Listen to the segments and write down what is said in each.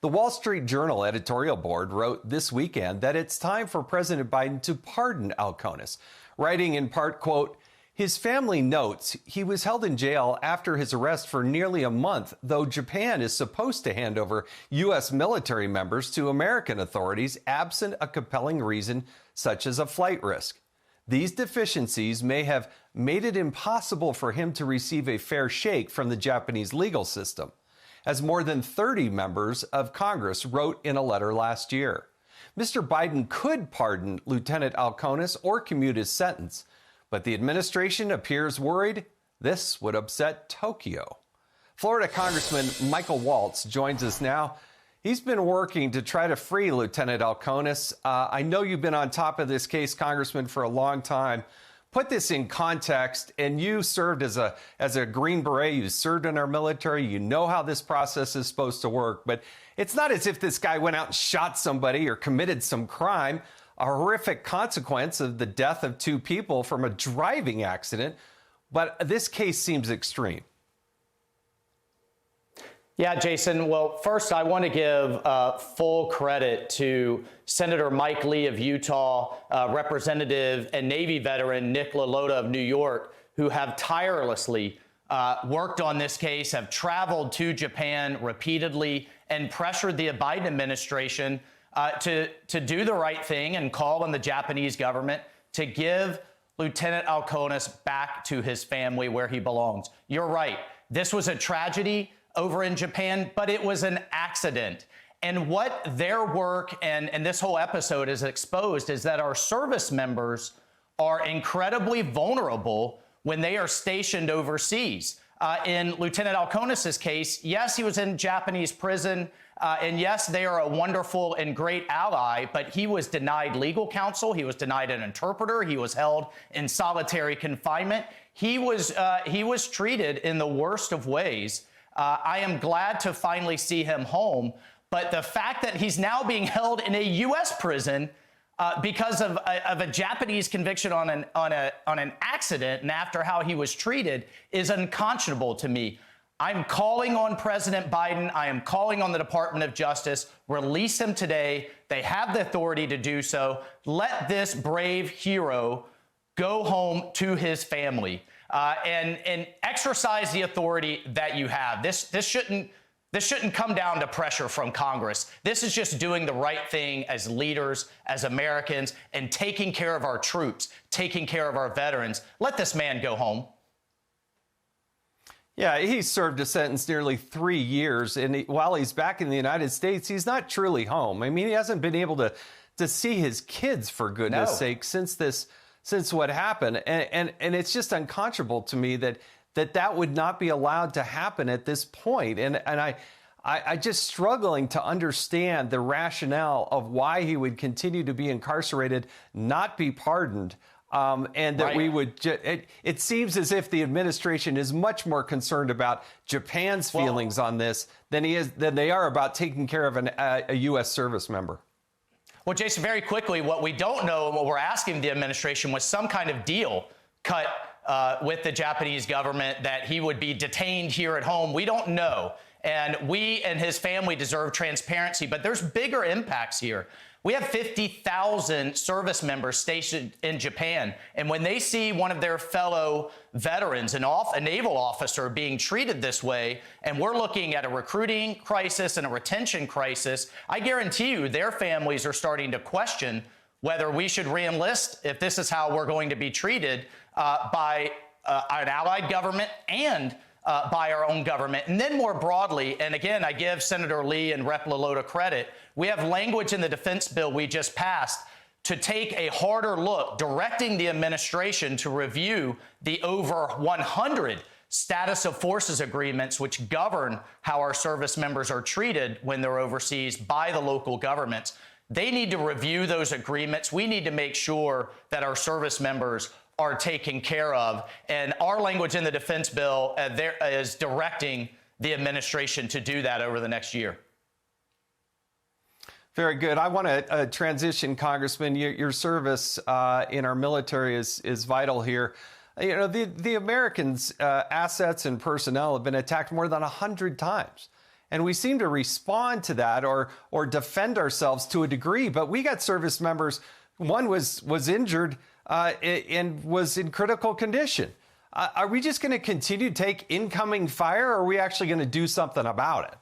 The Wall Street Journal editorial board wrote this weekend that it's time for President Biden to pardon Alkonis, writing in part, quote, "His family notes he was held in jail after his arrest for nearly a month, though Japan is supposed to hand over U.S. military members to American authorities absent a compelling reason such as a flight risk. These deficiencies may have made it impossible for him to receive a fair shake from the Japanese legal system," as more than 30 members of Congress wrote in a letter last year. Mr. Biden could pardon Lieutenant Alkonis or commute his sentence, but the administration appears worried this would upset Tokyo. Florida Congressman Michael Waltz joins us now. He's been working to try to free Lieutenant Alkonis. I know you've been on top of this case, Congressman, for a long time. Put this in context, and you served as a Green Beret. You served in our military. You know how this process is supposed to work. But it's not as if this guy went out and shot somebody or committed some crime. A horrific consequence of the death of two people from a driving accident. But this case seems extreme. Yeah, Jason. Well, first, I want to give full credit to Senator Mike Lee of Utah, Representative and Navy veteran Nick LaLota of New York, who have tirelessly worked on this case, have traveled to Japan repeatedly and pressured the Biden administration to do the right thing and call on the Japanese government to give Lieutenant Alkonis back to his family where he belongs. You're right. This was a tragedy over in Japan, but it was an accident. And what their work and this whole episode is exposed is that our service members are incredibly vulnerable when they are stationed overseas. In Lieutenant Alkonis's case, yes, he was in Japanese prison, and yes, they are a wonderful and great ally, but he was denied legal counsel. He was denied an interpreter. He was held in solitary confinement. He was treated in the worst of ways. I am glad to finally see him home, but the fact that he's now being held in a U.S. prison because of a Japanese conviction on an accident and after how he was treated is unconscionable to me. I'm calling on President Biden. I am calling on the Department of Justice. Release him today. They have the authority to do so. Let this brave hero go home to his family. And exercise the authority that you have. This shouldn't come down to pressure from Congress. This is just doing the right thing as leaders, as Americans, and taking care of our troops, taking care of our veterans. Let this man go home. Yeah, he served a sentence nearly 3 years, and while he's back in the United States, he's not truly home. I mean, he hasn't been able to see his kids, for goodness sake, since what happened. And it's just unconscionable to me that would not be allowed to happen at this point. And I just struggling to understand the rationale of why he would continue to be incarcerated, not be pardoned. And that we would, it seems as if the administration is much more concerned about Japan's feelings on this than they are about taking care of a U.S. service member. Well, Jason, very quickly, what we don't know and what we're asking the administration was some kind of deal cut with the Japanese government that he would be detained here at home. We don't know. And we and his family deserve transparency, but there's bigger impacts here. We have 50,000 service members stationed in Japan, and when they see one of their fellow veterans, a naval officer, being treated this way, and we're looking at a recruiting crisis and a retention crisis, I guarantee you their families are starting to question whether we should re-enlist if this is how we're going to be treated by an allied government and by our own government. And then more broadly, and again, I give Senator Lee and Rep. LaLota credit, we have language in the defense bill we just passed to take a harder look, directing the administration to review the over 100 status of forces agreements which govern how our service members are treated when they're overseas by the local governments. They need to review those agreements. We need to make sure that our service members are taken care of. And our language in the defense bill there is directing the administration to do that over the next year. Very good. I want to transition, Congressman. Your service in our military is vital here. You know, the Americans' assets and personnel have been attacked more than 100 times. and we seem to respond to that or defend ourselves to a degree. But we got service members. One was injured and was in critical condition. Are we just going to continue to take incoming fire, or are we actually going to do something about it?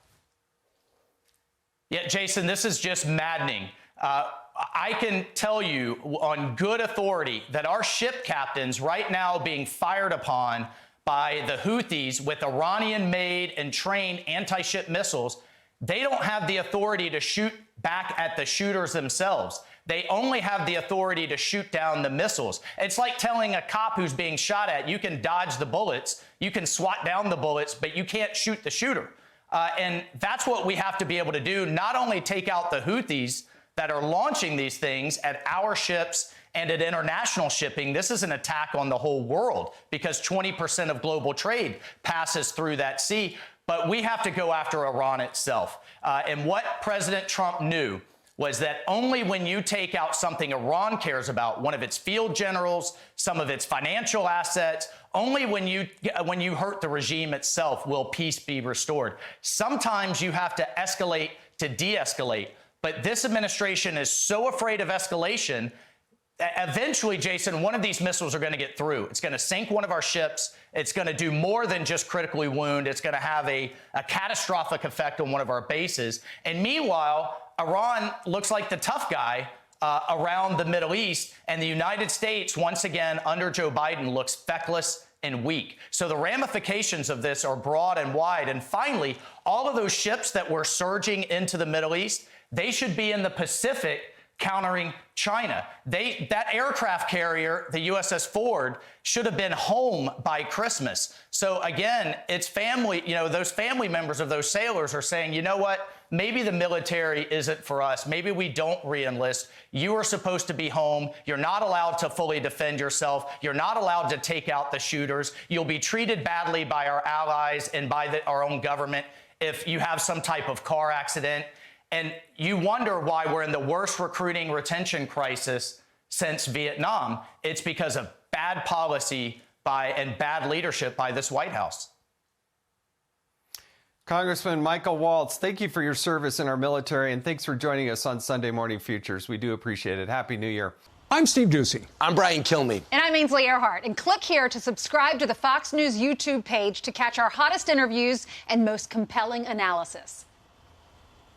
Yeah, Jason, this is just maddening. I can tell you on good authority that our ship captains right now being fired upon by the Houthis with Iranian-made and trained anti-ship missiles, they don't have the authority to shoot back at the shooters themselves. They only have the authority to shoot down the missiles. It's like telling a cop who's being shot at, you can dodge the bullets, you can swat down the bullets, but you can't shoot the shooter. And that's what we have to be able to do, not only take out the Houthis that are launching these things at our ships and at international shipping. This is an attack on the whole world because 20% of global trade passes through that sea. But we have to go after Iran itself. And what President Trump knew was that only when you take out something Iran cares about, one of its field generals, some of its financial assets, only when you hurt the regime itself will peace be restored. Sometimes you have to escalate to de-escalate. But this administration is so afraid of escalation. Eventually, Jason, one of these missiles are going to get through. It's going to sink one of our ships. It's going to do more than just critically wound. It's going to have a catastrophic effect on one of our bases. And meanwhile, Iran looks like the tough guy around the Middle East. And the United States, once again, under Joe Biden, looks feckless and weak. So the ramifications of this are broad and wide. And finally, all of those ships that were surging into the Middle East, they should be in the Pacific countering China. That aircraft carrier, the USS Ford, should have been home by Christmas. So again, it's family, those family members of those sailors are saying, you know what, maybe the military isn't for us. Maybe we don't re-enlist. You are supposed to be home. You're not allowed to fully defend yourself. You're not allowed to take out the shooters. You'll be treated badly by our allies and by our own government if you have some type of car accident. And you wonder why we're in the worst recruiting retention crisis since Vietnam. It's because of bad policy and bad leadership by this White House. Congressman Michael Waltz, thank you for your service in our military, and thanks for joining us on Sunday Morning Futures. We do appreciate it. Happy New Year. I'm Steve Doocy. I'm Brian Kilmeade. And I'm Ainsley Earhart. And click here to subscribe to the Fox News YouTube page to catch our hottest interviews and most compelling analysis.